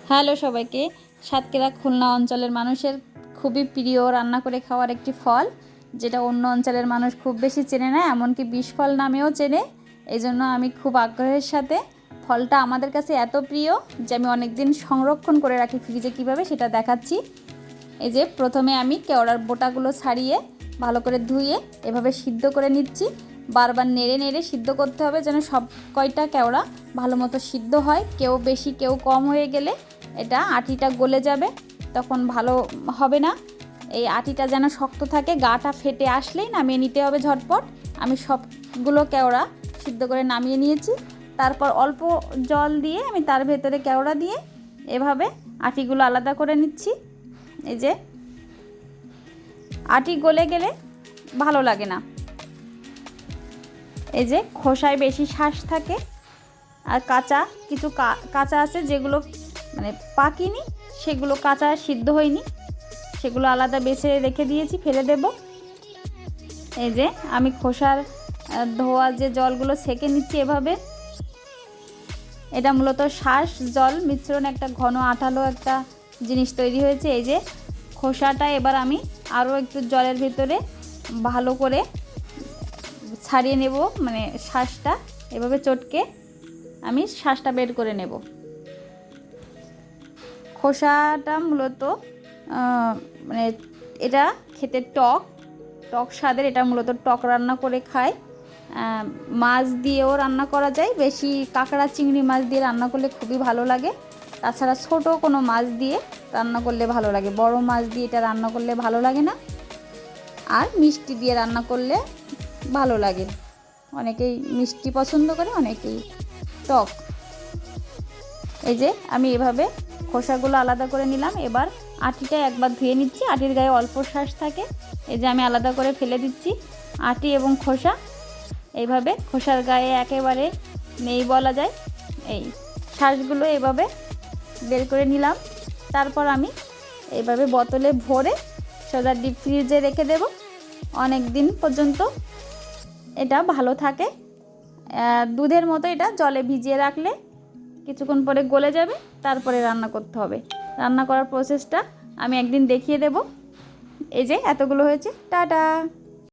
Hello সবাইকে। সাতক্ষীরা খুলনা অঞ্চলের মানুষের খুবই প্রিয় রান্না করে খাওয়ার একটি ফল, যেটা অন্য অঞ্চলের মানুষ খুব বেশি চেনে না, এমনকি বিষ ফল নামেও চেনে। এই জন্য আমি খুব আগ্রহের সাথে ফলটা আমাদের কাছে এত প্রিয় যে আমি অনেক দিন সংরক্ষণ করে রাখি ফ্রিজে। কীভাবে সেটা দেখাচ্ছি। এই যে প্রথমে আমি কেওড়ার বোটাগুলো ছাড়িয়ে ভালো করে ধুয়ে এভাবে সিদ্ধ করে নিচ্ছি। বারবার নেড়ে নেড়ে সিদ্ধ করতে হবে যেন সব কয়টা কেওড়া ভালো মতো সিদ্ধ হয়। কেউ বেশি কেউ কম হয়ে গেলে এটা আটিটা গলে যাবে, তখন ভালো হবে না। এই আটিটা যেন শক্ত থাকে, গাটা ফেটে আসলেই নামিয়ে নিতে হবে ঝটপট। আমি সবগুলো কেওড়া সিদ্ধ করে নামিয়ে নিয়েছি। তারপর অল্প জল দিয়ে আমি তার ভেতরে কেওড়া দিয়ে এভাবে আটিগুলো আলাদা করে নিচ্ছি। এই যে আটি গলে গেলে ভালো লাগে না। এই যে খোসায় বেশি শ্বাস থাকে, আর কাঁচা কিছু কাঁচা আছে যেগুলো মানে পাকিনি, সেগুলো কাঁচা সিদ্ধ হয়নি, সেগুলো আলাদা বেছে রেখে দিয়েছি, ফেলে দেব। এই যে আমি খোসার ধোয়া যে জলগুলো সেঁকে নিচ্ছি এভাবে। এটা মূলত শ্বাস জল মিশ্রণ একটা ঘন আঠালো একটা জিনিস তৈরি হয়েছে। এই যে খোসাটা এবার আমি আরও একটু জলের ভিতরে ভালো করে ছাড়িয়ে নেব, মানে শ্বাসটা এভাবে চটকে আমি শ্বাসটা বের করে নেব। খোসাটা মূলত মানে এটা খেতে টক টক স্বাদের। এটা মূলত টক রান্না করে খায়, মাছ দিয়েও রান্না করা যায়। বেশি কাঁকড়া চিংড়ি মাছ দিয়ে রান্না করলে খুবই ভালো লাগে। তাছাড়া ছোটো কোনো মাছ দিয়ে রান্না করলে ভালো লাগে, বড় মাছ দিয়ে এটা রান্না করলে ভালো লাগে না। আর মিষ্টি দিয়ে রান্না করলে ভালো লাগে। অনেকেই মিষ্টি পছন্দ করে, অনেকেই টক। এই যে আমি এভাবে খোসাগুলো আলাদা করে নিলাম। এবার আটিটা একবার ধুয়ে নিচ্ছি, আটির গায়ে অল্প শ্বাস থাকে। এই যে আমি আলাদা করে ফেলে দিচ্ছি আটি এবং খোসা। এইভাবে খোসার গায়ে একেবারে নেই বলা যায়, এই শ্বাসগুলো এভাবে বের করে নিলাম। তারপর আমি এইভাবে বোতলে ভরে সোজা ডিপ ফ্রিজে রেখে দেব। অনেক দিন পর্যন্ত এটা ভালো থাকে। দুধের মতো এটা জলে ভিজিয়ে রাখলে কিছুক্ষণ পরে গলে যাবে, তারপরে রান্না করতে হবে। রান্না করার প্রসেসটা আমি একদিন দেখিয়ে দেব। এই যে এতগুলো হয়েছে। টাটা।